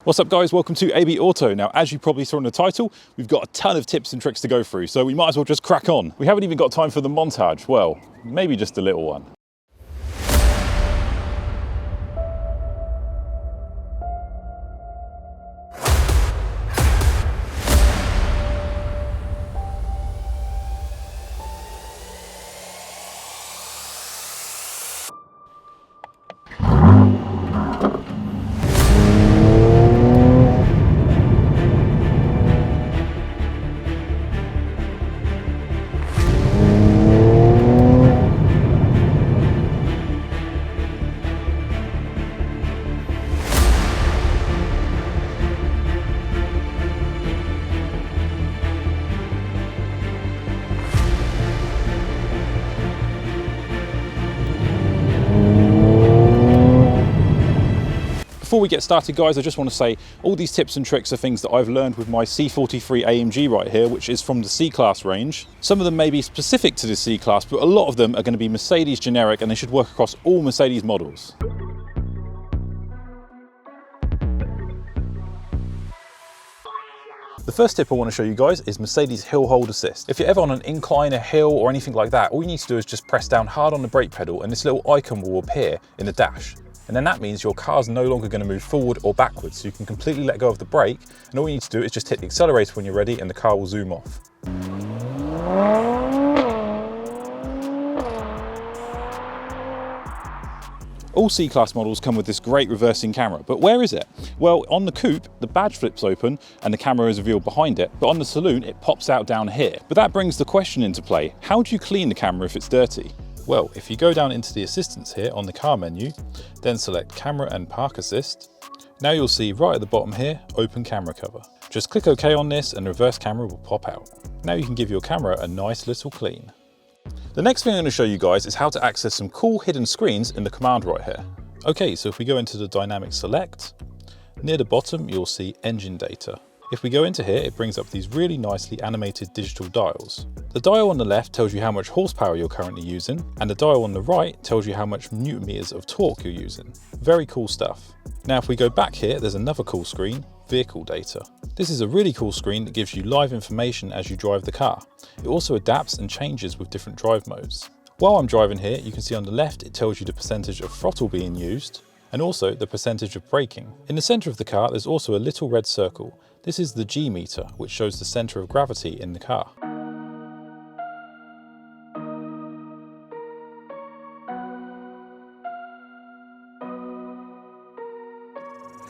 What's up guys, welcome to ABAUTO. Now as you probably saw in the title, we've got a ton of tips and tricks to go through, so we might as well just crack on. We haven't even got time for the montage, well, maybe just a little one. Before we get started guys, I just want to say all these tips and tricks are things that I've learned with my C43 AMG right here, which is from the C-Class range. Some of them may be specific to the C-Class, but a lot of them are going to be Mercedes generic and they should work across all Mercedes models. The first tip I want to show you guys is Mercedes hill hold assist. If you're ever on an incline, a hill or anything like that, all you need to do is just press down hard on the brake pedal and this little icon will appear in the dash. And then that means your car's no longer going to move forward or backwards, so you can completely let go of the brake, and all you need to do is just hit the accelerator when you're ready and the car will zoom off. All C-Class models come with this great reversing camera, but where is it? Well, on the coupe, the badge flips open and the camera is revealed behind it, but on the saloon, it pops out down here. But that brings the question into play, how do you clean the camera if it's dirty? Well, if you go down into the assistance here on the car menu, then select Camera and Park Assist, now you'll see right at the bottom here, Open Camera Cover. Just click OK on this and the reverse camera will pop out. Now you can give your camera a nice little clean. The next thing I'm going to show you guys is how to access some cool hidden screens in the command right here. Okay, so if we go into the Dynamic Select, near the bottom you'll see Engine Data. If we go into here, it brings up these really nicely animated digital dials. The dial on the left tells you how much horsepower you're currently using, and the dial on the right tells you how much newton meters of torque you're using. Very cool stuff. Now if we go back here, there's another cool screen, Vehicle Data. This is a really cool screen that gives you live information as you drive the car. It also adapts and changes with different drive modes. While I'm driving here, you can see on the left it tells you the percentage of throttle being used, and also the percentage of braking. In the center of the car, there's also a little red circle. This is the G meter, which shows the center of gravity in the car.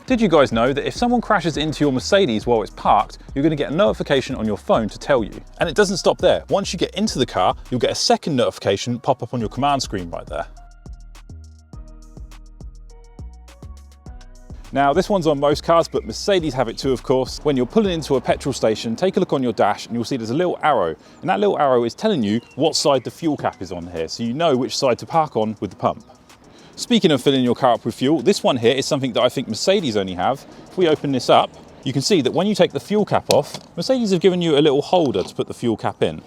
Did you guys know that if someone crashes into your Mercedes while it's parked, you're going to get a notification on your phone to tell you? And it doesn't stop there. Once you get into the car, you'll get a second notification pop up on your command screen right there. Now this one's on most cars, but Mercedes have it too of course. When you're pulling into a petrol station, take a look on your dash and you'll see there's a little arrow. And that little arrow is telling you what side the fuel cap is on here, so you know which side to park on with the pump. Speaking of filling your car up with fuel, this one here is something that I think Mercedes only have. If we open this up, you can see that when you take the fuel cap off, Mercedes have given you a little holder to put the fuel cap in.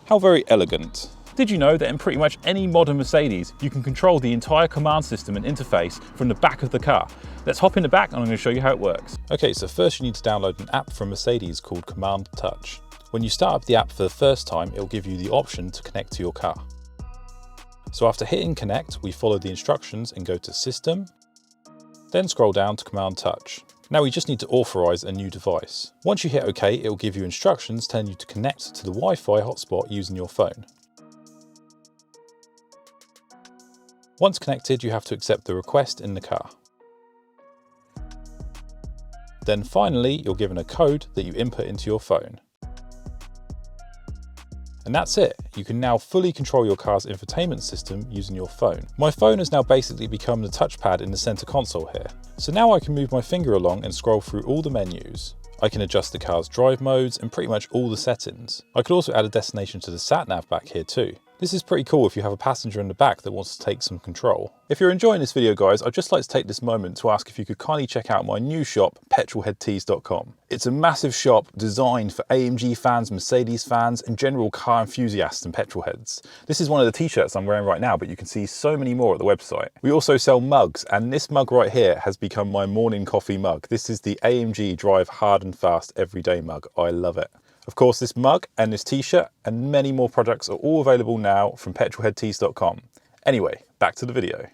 How very elegant. Did you know that in pretty much any modern Mercedes, you can control the entire command system and interface from the back of the car? Let's hop in the back and I'm going to show you how it works. Okay, so first you need to download an app from Mercedes called Command Touch. When you start up the app for the first time, it'll give you the option to connect to your car. So after hitting connect, we follow the instructions and go to System, then scroll down to Command Touch. Now we just need to authorize a new device. Once you hit OK, it will give you instructions telling you to connect to the Wi-Fi hotspot using your phone. Once connected, you have to accept the request in the car. Then finally, you're given a code that you input into your phone. And that's it. You can now fully control your car's infotainment system using your phone. My phone has now basically become the touchpad in the center console here. So now I can move my finger along and scroll through all the menus. I can adjust the car's drive modes and pretty much all the settings. I could also add a destination to the sat nav back here too. This is pretty cool if you have a passenger in the back that wants to take some control. If you're enjoying this video, guys, I'd just like to take this moment to ask if you could kindly check out my new shop, petrolheadtees.com. It's a massive shop designed for AMG fans, Mercedes fans, and general car enthusiasts and petrol heads. This is one of the t-shirts I'm wearing right now, but you can see so many more at the website. We also sell mugs, and this mug right here has become my morning coffee mug. This is the AMG Drive Hard and Fast Everyday mug. I love it. Of course, this mug and this t-shirt and many more products are all available now from petrolheadtees.com. Anyway, back to the video.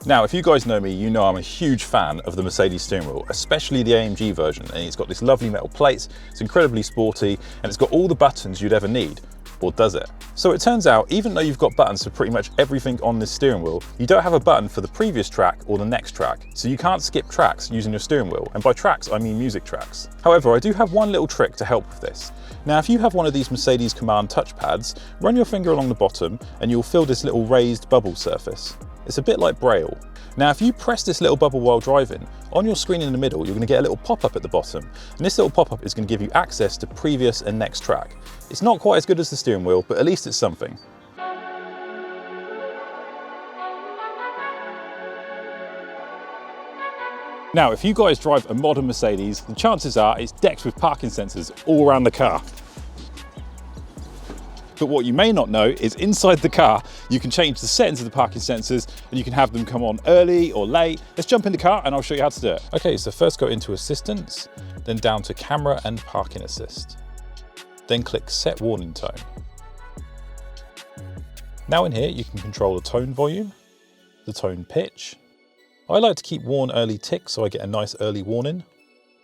Now, if you guys know me, you know I'm a huge fan of the Mercedes steering wheel, especially the AMG version. And it's got this lovely metal plates, it's incredibly sporty, and it's got all the buttons you'd ever need. Or does it? So it turns out, even though you've got buttons for pretty much everything on this steering wheel, you don't have a button for the previous track or the next track. So you can't skip tracks using your steering wheel. And by tracks, I mean music tracks. However, I do have one little trick to help with this. Now, if you have one of these Mercedes Command touchpads, run your finger along the bottom and you'll feel this little raised bubble surface. It's a bit like Braille. Now, if you press this little bubble while driving, on your screen in the middle, you're going to get a little pop-up at the bottom. And this little pop-up is going to give you access to previous and next track. It's not quite as good as the steering wheel, but at least it's something. Now, if you guys drive a modern Mercedes, the chances are it's decked with parking sensors all around the car. But what you may not know is inside the car, you can change the settings of the parking sensors and you can have them come on early or late. Let's jump in the car and I'll show you how to do it. Okay, so first go into assistance, then down to camera and parking assist. Then click set warning tone. Now in here, you can control the tone volume, the tone pitch. I like to keep warn early tick so I get a nice early warning.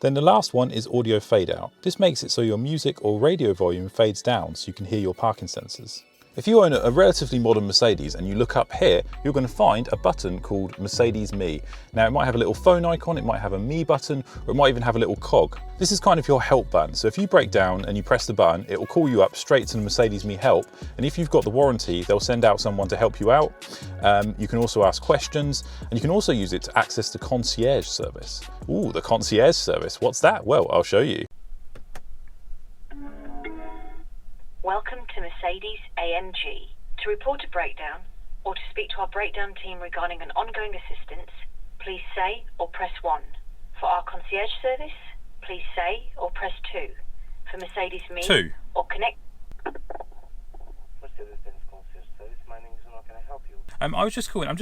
Then the last one is audio fade out. This makes it so your music or radio volume fades down so you can hear your parking sensors. If you own a relatively modern Mercedes and you look up here, you're going to find a button called Mercedes Me. Now it might have a little phone icon, it might have a Me button, or it might even have a little cog. This is kind of your help button. So if you break down and you press the button, it will call you up straight to the Mercedes Me help. And if you've got the warranty, they'll send out someone to help you out. You can also ask questions, and you can also use it to access the concierge service. Ooh, the concierge service. What's that? Well, I'll show you. Welcome to Mercedes AMG. To report a breakdown or to speak to our breakdown team regarding an ongoing assistance, please say or press 1. For our concierge service, please say or press 2. For Mercedes Me 2. or connect. Mercedes Benz concierge service. My name is How can I help you? I was just calling. I've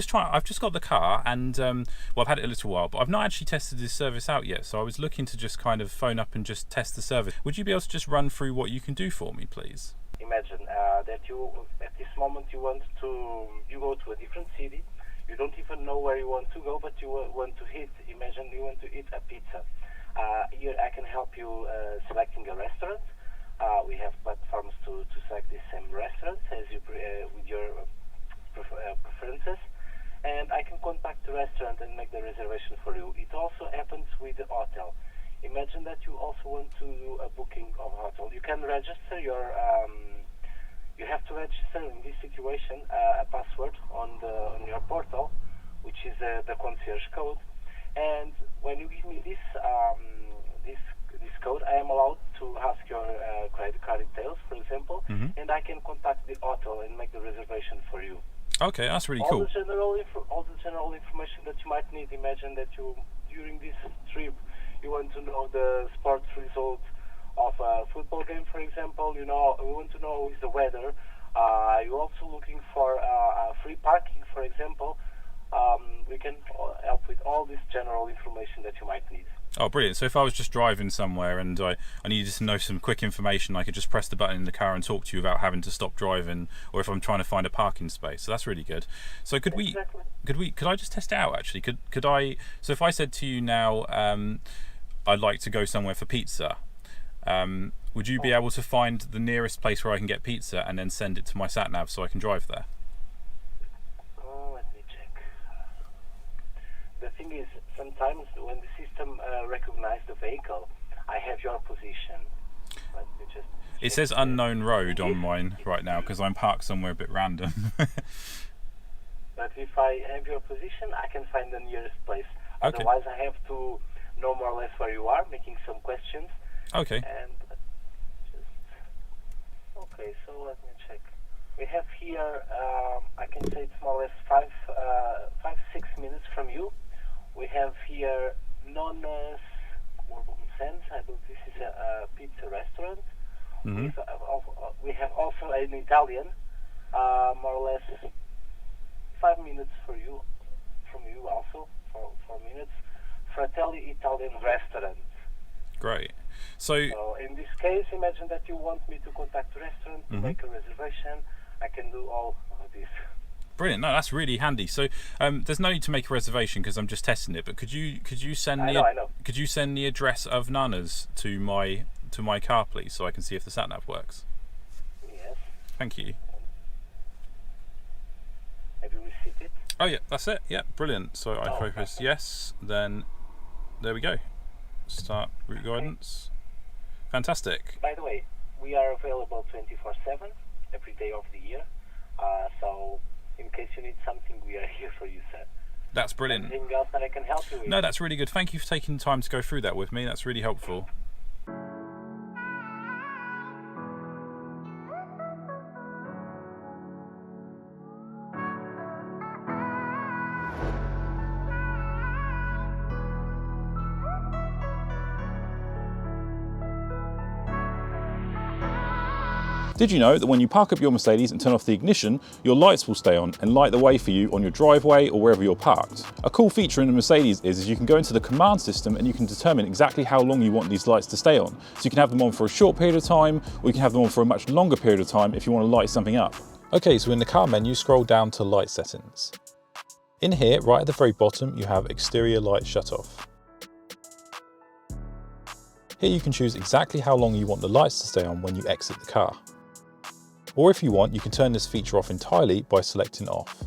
just got the car and well, I've had it a little while, but I've not actually tested this service out yet. So I was looking to just kind of phone up and just test the service. Would you be able to just run through what you can do for me, please? Imagine that you, at this moment, you go to a different city. You don't even know where you want to go, but you want to eat. Imagine you want to eat a pizza. Here I can help you selecting a restaurant. We have platforms to select the same restaurants as you with your preferences, and I can contact the restaurant and make the reservation for you. It also happens with the hotel. Imagine that you also want to do a booking of a hotel. You can register your you have to register in this situation a password on your portal, which is the concierge code. And when you give me this code, I am allowed to ask your credit card details, for example, and I can contact the hotel and make the reservation for you. Okay, that's really cool. All the general information that you might need. Imagine that you, during this trip, you want to know the sports results of a football game, for example. You want to know is the weather. You're also looking for free parking, for example. We can help with all this general information that you might need. Oh, brilliant. So if I was just driving somewhere and I needed to know some quick information, I could just press the button in the car and talk to you without having to stop driving, or if I'm trying to find a parking space. So that's really good. So could I just test it out actually? So if I said to you now, I'd like to go somewhere for pizza, would you be able to find the nearest place where I can get pizza and then send it to my sat nav so I can drive there? Let me check. The thing is, sometimes when the system recognizes the vehicle, I have your position. Let me just it says unknown road on mine right now because I'm parked somewhere a bit random. But if I have your position, I can find the nearest place. Okay. Otherwise, I have to know more or less where you are, making some questions. Okay. And okay, so let me check. We have here, I can say it's more or less 6 minutes from you. We have here Nonna's Sense. I believe this is a pizza restaurant. Mm-hmm. We have also an Italian, more or less 5 minutes from you also, for 4 minutes. Fratelli Italian restaurant. Great. So in this case, imagine that you want me to contact the restaurant to make a reservation. I can do all of this. brilliant. No, that's really handy. So there's no need to make a reservation because I'm just testing it. But could you send I me know. could you send the address of Nana's to my car, please, so I can see if the sat nav works? Yes. Thank you. Have you received it? Oh yeah, that's it. Yeah, brilliant. So I focus yes, then there we go. Start route guidance. Fantastic. By the way, we are available 24/7 every day of the year. So in case you need something, we are here for you, sir. That's brilliant. Anything else that I can help you with? No, that's really good. Thank you for taking the time to go through that with me. That's really helpful. Did you know that when you park up your Mercedes and turn off the ignition, your lights will stay on and light the way for you on your driveway or wherever you're parked? A cool feature in the Mercedes is you can go into the command system and you can determine exactly how long you want these lights to stay on. So you can have them on for a short period of time, or you can have them on for a much longer period of time if you want to light something up. Okay, so in the car menu, scroll down to light settings. In here, right at the very bottom, you have exterior light shut off. Here you can choose exactly how long you want the lights to stay on when you exit the car. Or if you want, you can turn this feature off entirely by selecting off.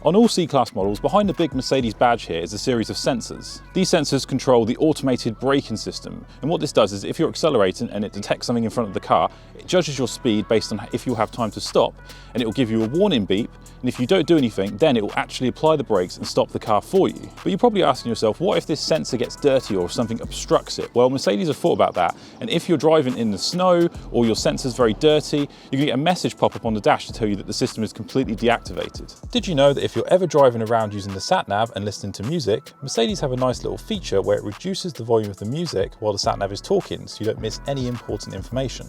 On all C-Class models, behind the big Mercedes badge here is a series of sensors. These sensors control the automated braking system, and what this does is if you're accelerating and it detects something in front of the car, it judges your speed based on if you'll have time to stop, and it will give you a warning beep, and if you don't do anything, then it will actually apply the brakes and stop the car for you. But you're probably asking yourself, what if this sensor gets dirty or if something obstructs it? Well, Mercedes have thought about that, and if you're driving in the snow or your sensor's very dirty, you're going to get a message pop up on the dash to tell you that the system is completely deactivated. Did you know that if you're ever driving around using the sat-nav and listening to music, Mercedes have a nice little feature where it reduces the volume of the music while the sat-nav is talking so you don't miss any important information.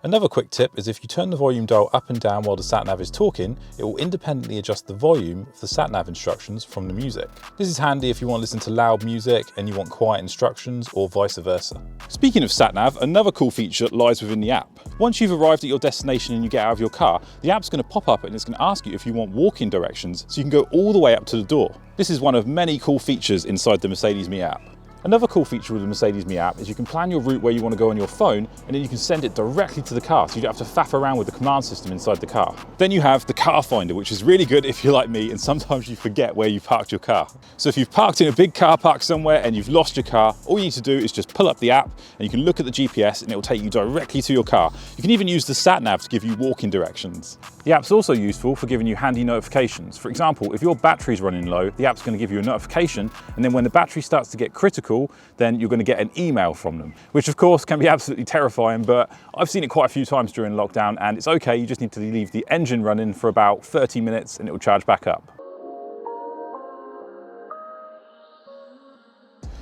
Another quick tip is if you turn the volume dial up and down while the sat-nav is talking, it will independently adjust the volume of the sat-nav instructions from the music. This is handy if you want to listen to loud music and you want quiet instructions, or vice versa. Speaking of sat-nav, another cool feature lies within the app. Once you've arrived at your destination and you get out of your car, the app's going to pop up and it's going to ask you if you want walking directions so you can go all the way up to the door. This is one of many cool features inside the Mercedes Me app. Another cool feature with the Mercedes Me app is you can plan your route where you want to go on your phone, and then you can send it directly to the car so you don't have to faff around with the command system inside the car. Then you have the car finder, which is really good if you're like me and sometimes you forget where you parked your car. So if you've parked in a big car park somewhere and you've lost your car, all you need to do is just pull up the app and you can look at the GPS and it will take you directly to your car. You can even use the sat-nav to give you walking directions. The app's also useful for giving you handy notifications. For example, if your battery's running low, the app's going to give you a notification, and then when the battery starts to get critical, then you're going to get an email from them, which of course can be absolutely terrifying, but I've seen it quite a few times during lockdown, and it's okay. You just need to leave the engine running for about 30 minutes and it will charge back up.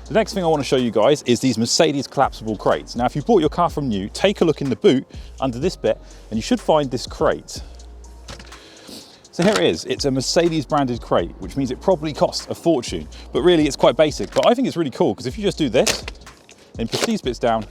The next thing I want to show you guys is these Mercedes collapsible crates. Now, if you bought your car from new, take a look in the boot under this bit and you should find this crate. So here it is. It's a Mercedes branded crate, which means it probably costs a fortune, but really it's quite basic. But I think it's really cool because if you just do this and push these bits down,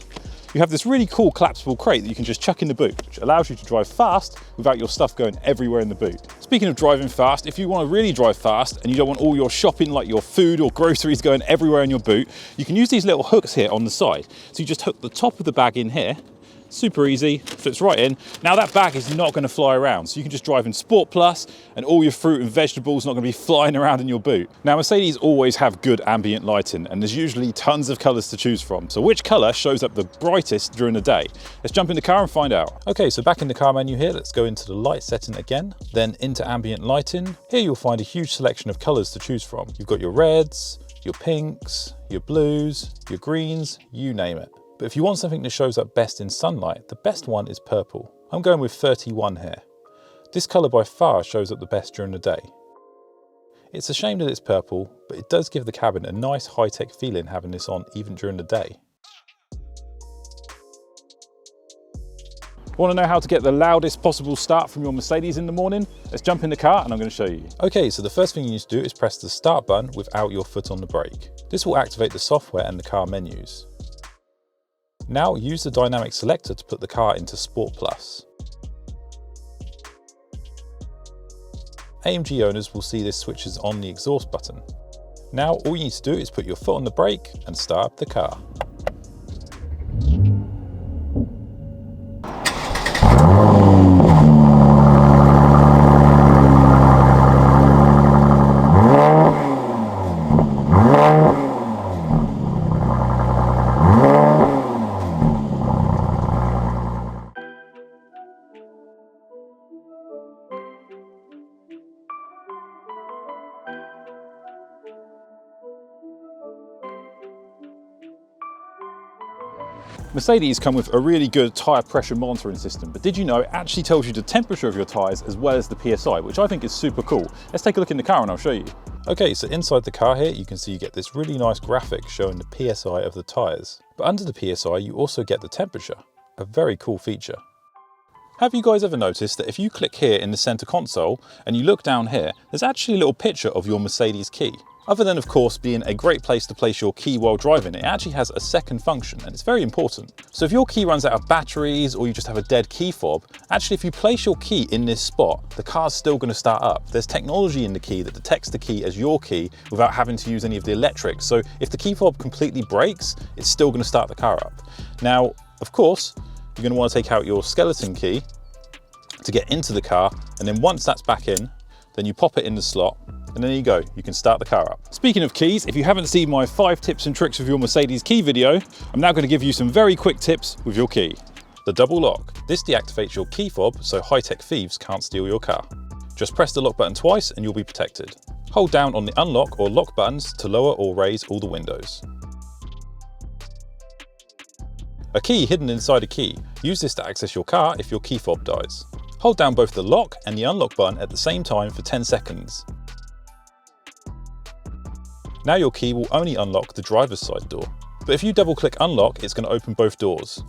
you have this really cool collapsible crate that you can just chuck in the boot, which allows you to drive fast without your stuff going everywhere in the boot. Speaking of driving fast, if you want to really drive fast and you don't want all your shopping, like your food or groceries, going everywhere in your boot, you can use these little hooks here on the side. So you just hook the top of the bag in here. Super easy, fits right in. Now that bag is not going to fly around, so you can just drive in Sport Plus and all your fruit and vegetables not going to be flying around in your boot. Now Mercedes always have good ambient lighting and there's usually tons of colours to choose from. So which colour shows up the brightest during the day? Let's jump in the car and find out. Okay, so back in the car menu here, let's go into the light setting again, then into ambient lighting. Here you'll find a huge selection of colours to choose from. You've got your reds, your pinks, your blues, your greens, you name it. But if you want something that shows up best in sunlight, the best one is purple. I'm going with 31 here. This colour by far shows up the best during the day. It's a shame that it's purple, but it does give the cabin a nice high-tech feeling having this on even during the day. Want to know how to get the loudest possible start from your Mercedes in the morning? Let's jump in the car and I'm going to show you. Okay, so the first thing you need to do is press the start button without your foot on the brake. This will activate the software and the car menus. Now use the dynamic selector to put the car into Sport Plus. AMG owners will see this switches on the exhaust button. Now all you need to do is put your foot on the brake and start up the car. Mercedes come with a really good tyre pressure monitoring system, but did you know it actually tells you the temperature of your tyres as well as the PSI, which I think is super cool. Let's take a look in the car and I'll show you. Okay, so inside the car here, you can see you get this really nice graphic showing the PSI of the tyres. But under the PSI, you also get the temperature, a very cool feature. Have you guys ever noticed that if you click here in the center console and you look down here, there's actually a little picture of your Mercedes key. Other than, of course, being a great place to place your key while driving, it actually has a second function, and it's very important. So if your key runs out of batteries or you just have a dead key fob, actually if you place your key in this spot, the car's still going to start up. There's technology in the key that detects the key as your key without having to use any of the electrics. So if the key fob completely breaks, it's still going to start the car up. Now, of course, you're going to want to take out your skeleton key to get into the car, and then once that's back in, then you pop it in the slot, and there you go, you can start the car up. Speaking of keys, if you haven't seen my 5 tips and tricks with your Mercedes key video, I'm now going to give you some very quick tips with your key. The double lock. This deactivates your key fob so high-tech thieves can't steal your car. Just press the lock button twice and you'll be protected. Hold down on the unlock or lock buttons to lower or raise all the windows. A key hidden inside a key. Use this to access your car if your key fob dies. Hold down both the lock and the unlock button at the same time for 10 seconds. Now your key will only unlock the driver's side door. But if you double click unlock, it's going to open both doors.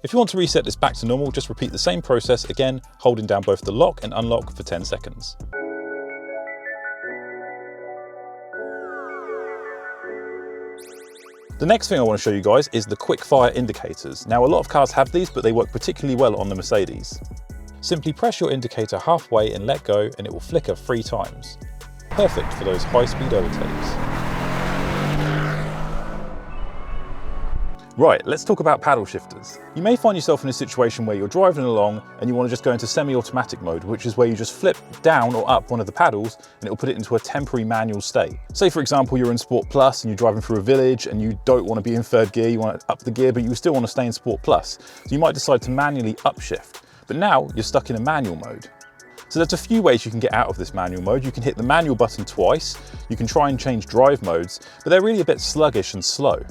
If you want to reset this back to normal, just repeat the same process again, holding down both the lock and unlock for 10 seconds. The next thing I want to show you guys is the Quickfire Indicators. Now a lot of cars have these, but they work particularly well on the Mercedes. Simply press your indicator halfway and let go and it will flicker 3 times. Perfect for those high-speed overtakes. Right, let's talk about paddle shifters. You may find yourself in a situation where you're driving along and you want to just go into semi-automatic mode, which is where you just flip down or up one of the paddles and it will put it into a temporary manual state. Say for example, you're in Sport Plus and you're driving through a village and you don't want to be in 3rd gear, you want to up the gear, but you still want to stay in Sport Plus. So you might decide to manually upshift, but now you're stuck in a manual mode. So there's a few ways you can get out of this manual mode. You can hit the manual button twice, you can try and change drive modes, but they're really a bit sluggish and slow.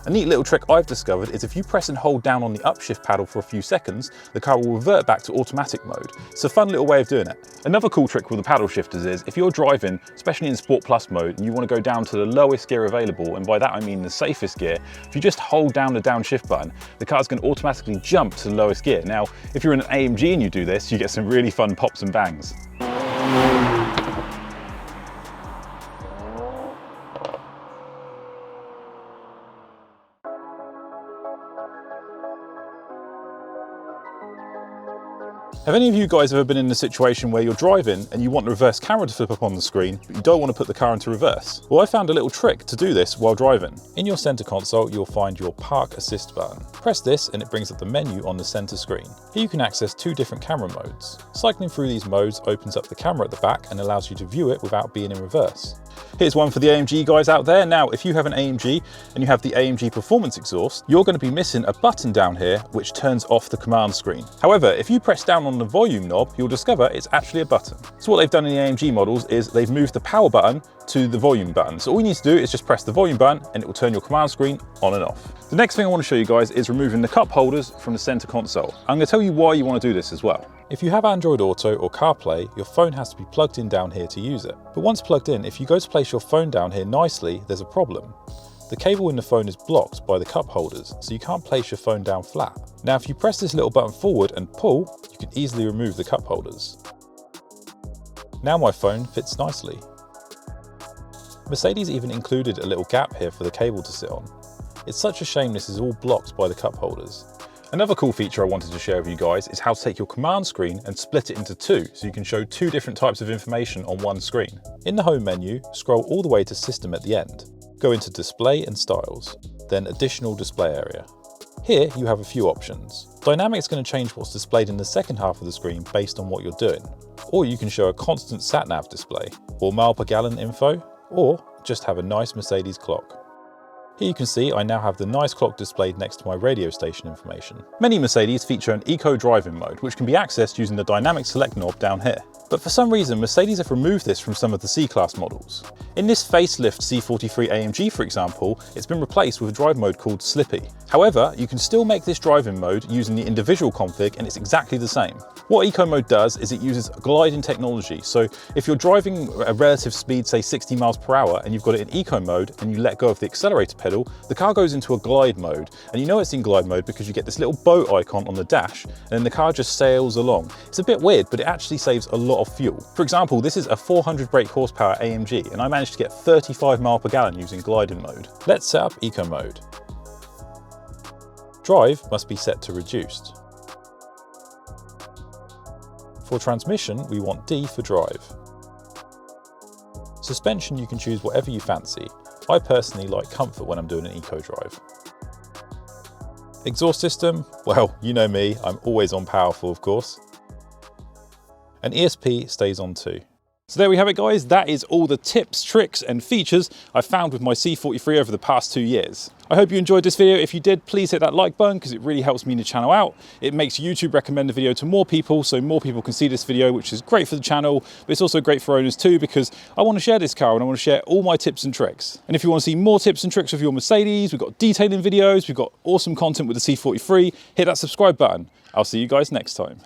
A neat little trick I've discovered is if you press and hold down on the upshift paddle for a few seconds, the car will revert back to automatic mode. It's a fun little way of doing it. Another cool trick with the paddle shifters is if you're driving, especially in Sport Plus mode, and you want to go down to the lowest gear available, and by that I mean the safest gear, if you just hold down the downshift button, the car's going to automatically jump to the lowest gear. Now, if you're in an AMG and you do this, you get some really fun pops and bangs. Have any of you guys ever been in a situation where you're driving and you want the reverse camera to flip up on the screen, but you don't want to put the car into reverse? Well, I found a little trick to do this while driving. In your center console, you'll find your Park Assist button. Press this and it brings up the menu on the center screen. Here you can access 2 different camera modes. Cycling through these modes opens up the camera at the back and allows you to view it without being in reverse. Here's one for the AMG guys out there. Now, if you have an AMG and you have the AMG Performance exhaust, you're going to be missing a button down here which turns off the command screen. However, if you press down on the volume knob, you'll discover it's actually a button. So what they've done in the AMG models is they've moved the power button to the volume button. So all you need to do is just press the volume button and it will turn your command screen on and off. The next thing I want to show you guys is removing the cup holders from the center console. I'm going to tell you why you want to do this as well. If you have Android Auto or CarPlay, your phone has to be plugged in down here to use it. But once plugged in, if you go to place your phone down here nicely, there's a problem. The cable in the phone is blocked by the cup holders, so you can't place your phone down flat. Now if you press this little button forward and pull, you can easily remove the cup holders. Now my phone fits nicely. Mercedes even included a little gap here for the cable to sit on. It's such a shame this is all blocked by the cup holders. Another cool feature I wanted to share with you guys is how to take your command screen and split it into two, so you can show two different types of information on one screen. In the home menu, scroll all the way to System at the end. Go into Display and Styles, then Additional Display Area. Here you have a few options. Dynamic is going to change what's displayed in the second half of the screen based on what you're doing. Or you can show a constant sat-nav display, or mile per gallon info, or just have a nice Mercedes clock. Here you can see I now have the nice clock displayed next to my radio station information. Many Mercedes feature an eco driving mode, which can be accessed using the dynamic select knob down here. But for some reason, Mercedes have removed this from some of the C-Class models. In this facelift C43 AMG, for example, it's been replaced with a drive mode called Slippy. However, you can still make this driving mode using the individual config and it's exactly the same. What eco mode does is it uses gliding technology. So if you're driving a relative speed, say 60 miles per hour, and you've got it in eco mode and you let go of the accelerator pedal, the car goes into a glide mode. And you know it's in glide mode because you get this little boat icon on the dash and then the car just sails along. It's a bit weird, but it actually saves a lot of fuel. For example, this is a 400 brake horsepower AMG and I managed to get 35 miles per gallon using gliding mode. Let's set up eco mode. Drive must be set to reduced. For transmission, we want D for drive. Suspension, you can choose whatever you fancy. I personally like comfort when I'm doing an eco drive. Exhaust system, well, you know me, I'm always on powerful, of course. And ESP stays on too. So there we have it, guys. That is all the tips, tricks and features I found with my C43 over the past 2 years. I hope you enjoyed this video. If you did, please hit that like button because it really helps me and the channel out. It makes YouTube recommend the video to more people so more people can see this video, which is great for the channel, but it's also great for owners too because I want to share this car and I want to share all my tips and tricks. And if you want to see more tips and tricks with your Mercedes, we've got detailing videos, we've got awesome content with the C43, hit that subscribe button. I'll see you guys next time.